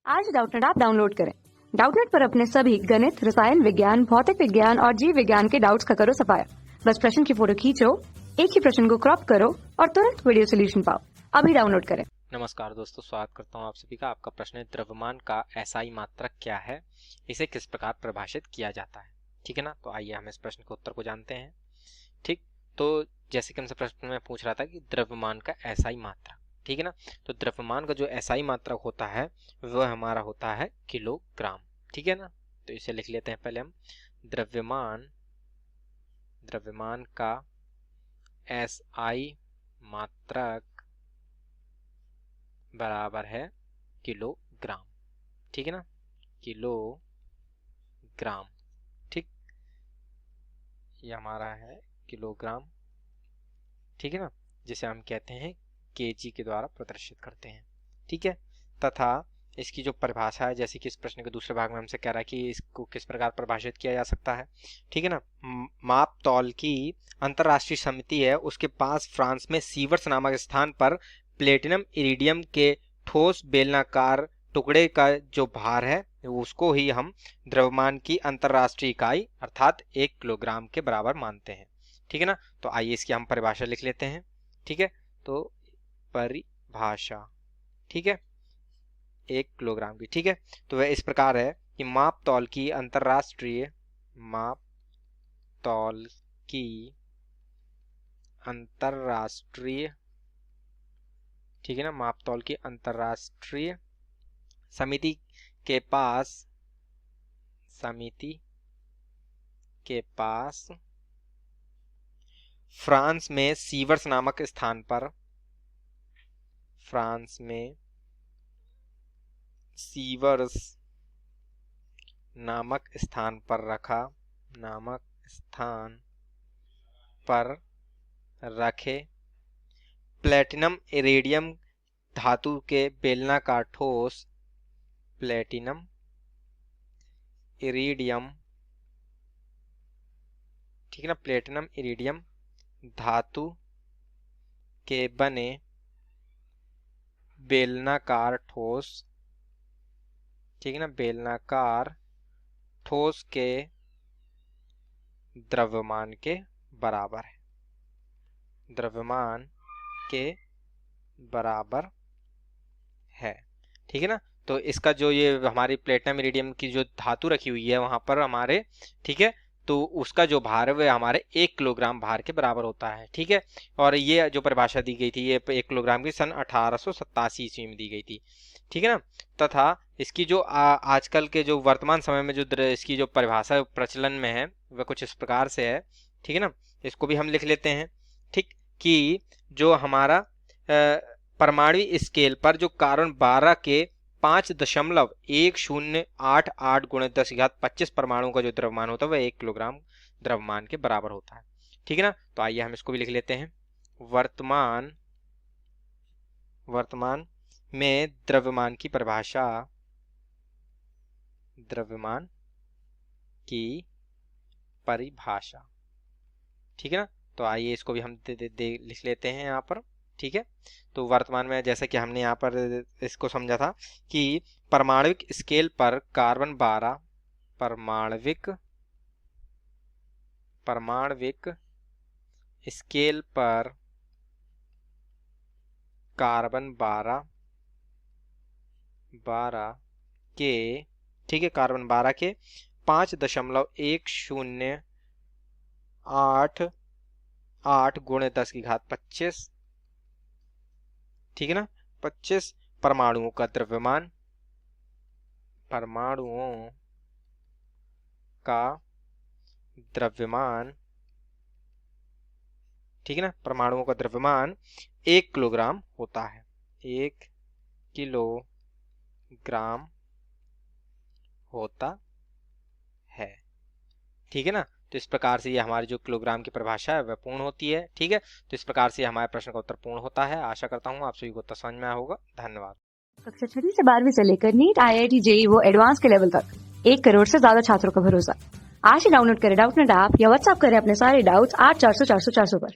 आज Doubtnut app download करें। Doubtnut पर अपने सभी गणित, रसायन विज्ञान, भौतिक विज्ञान और जीव विज्ञान के डाउट्स का करो सफाया। बस प्रश्न की फोटो खींचो, एक ही प्रश्न को क्रॉप करो और तुरंत वीडियो सोल्यूशन पाओ। अभी डाउनलोड करें। नमस्कार दोस्तों, स्वागत करता हूं आप सभी का। आपका प्रश्न है, द्रव्यमान का एसआई मात्रक क्या है, इसे किस प्रकार परिभाषित किया जाता है। ठीक है ना। तो आइए हम इस प्रश्न के उत्तर को जानते हैं। ठीक, तो जैसे कि हमसे प्रश्न में पूछ रहा था कि द्रव्यमान का एसआई मात्रक, ठीक है ना। तो द्रव्यमान का जो एसआई मात्रक होता है वह हमारा होता है किलोग्राम। ठीक है ना। तो इसे लिख लेते हैं पहले हम। द्रव्यमान का एसआई मात्रक बराबर है किलोग्राम। ठीक है ना, किलोग्राम। ठीक, ये हमारा है किलोग्राम। ठीक है ना, जिसे हम कहते हैं केजी के द्वारा प्रदर्शित करते हैं। ठीक है, तथा इसकी जो परिभाषा है, जैसे कि इस प्रश्न के दूसरे भाग में हमसे कह रहा है कि इसको किस प्रकार परिभाषित किया जा सकता है। ठीक है ना, माप तौल की अंतरराष्ट्रीय समिति है, उसके पास फ्रांस में सीवर्स नामक स्थान पर प्लेटिनम इरिडियम के ठोस बेलनाकार टुकड़े का जो भार है उसको ही हम द्रव्यमान की अंतरराष्ट्रीय इकाई अर्थात 1 किलोग्राम के बराबर मानते हैं। ठीक है ना। तो आइए इसकी हम परिभाषा लिख लेते हैं। ठीक है, तो परिभाषा, ठीक है, 1 किलोग्राम की। ठीक है, तो वह इस प्रकार है कि माप तौल की अंतरराष्ट्रीय ठीक है ना, माप तौल की अंतरराष्ट्रीय समिति के पास फ्रांस में सीवर्स नामक स्थान पर रखे प्लेटिनम इरिडियम धातु के बेलनाकार ठोस प्लेटिनम इरिडियम, ठीक है ना, प्लेटिनम इरिडियम धातु के बने बेलनाकार ठोस, ठीक है ना, बेलनाकार ठोस के द्रव्यमान के बराबर है। द्रव्यमान के बराबर है। ठीक है ना। तो इसका जो ये हमारी प्लेटिनम इरिडियम की जो धातु रखी हुई है वहां पर हमारे, ठीक है, तो उसका जो भार है वह हमारे 1 किलोग्राम भार के बराबर होता है। ठीक है, और ये जो परिभाषा दी गई थी ये 1 किलोग्राम की सन 1887 ईस्वी में दी गई थी। ठीक है ना, तथा इसकी जो आजकल के जो वर्तमान समय में जो इसकी जो परिभाषा प्रचलन में है वह कुछ इस प्रकार से है। ठीक है ना, इसको भी हम लिख लेते हैं। ठीक, कि जो हमारा परमाणु स्केल पर जो कार्बन 12 के 5.1088 गुणे 10⁻25 परमाणुओं का जो द्रव्यमान होता है वह 1 किलोग्राम द्रव्यमान के बराबर होता है। ठीक है ना, तो आइए हम इसको भी लिख लेते हैं। वर्तमान में द्रव्यमान की परिभाषा, ठीक है ना। तो आइए इसको भी हम लिख लेते हैं यहाँ पर। ठीक है, तो वर्तमान में जैसे कि हमने यहाँ पर इसको समझा था कि परमाणविक स्केल पर कार्बन 12 परमाणविक स्केल पर कार्बन 12 के, ठीक है, कार्बन 12 के 5.1088 गुणे 10⁻25, ठीक है ना, 25 परमाणुओं का द्रव्यमान, ठीक है ना, परमाणुओं का द्रव्यमान 1 किलोग्राम होता है। 1 किलोग्राम होता है। ठीक है ना, तो इस प्रकार से ये हमारी जो किलोग्राम की परिभाषा है वह पूर्ण होती है। ठीक है, तो इस प्रकार से हमारे प्रश्न का उत्तर पूर्ण होता है। आशा करता हूँ आप सभी को उत्तर समझ में आया होगा। धन्यवाद। कक्षा 6 से 12वीं से लेकर नीट, IIT, JEE वो एडवांस के लेवल तक 1 करोड़ से ज्यादा छात्रों का भरोसा। आज ही डाउनलोड करें डाउटनेट ऐप या व्हाट्सएप करें अपने सारे डाउट्स 8400 400 400 पर।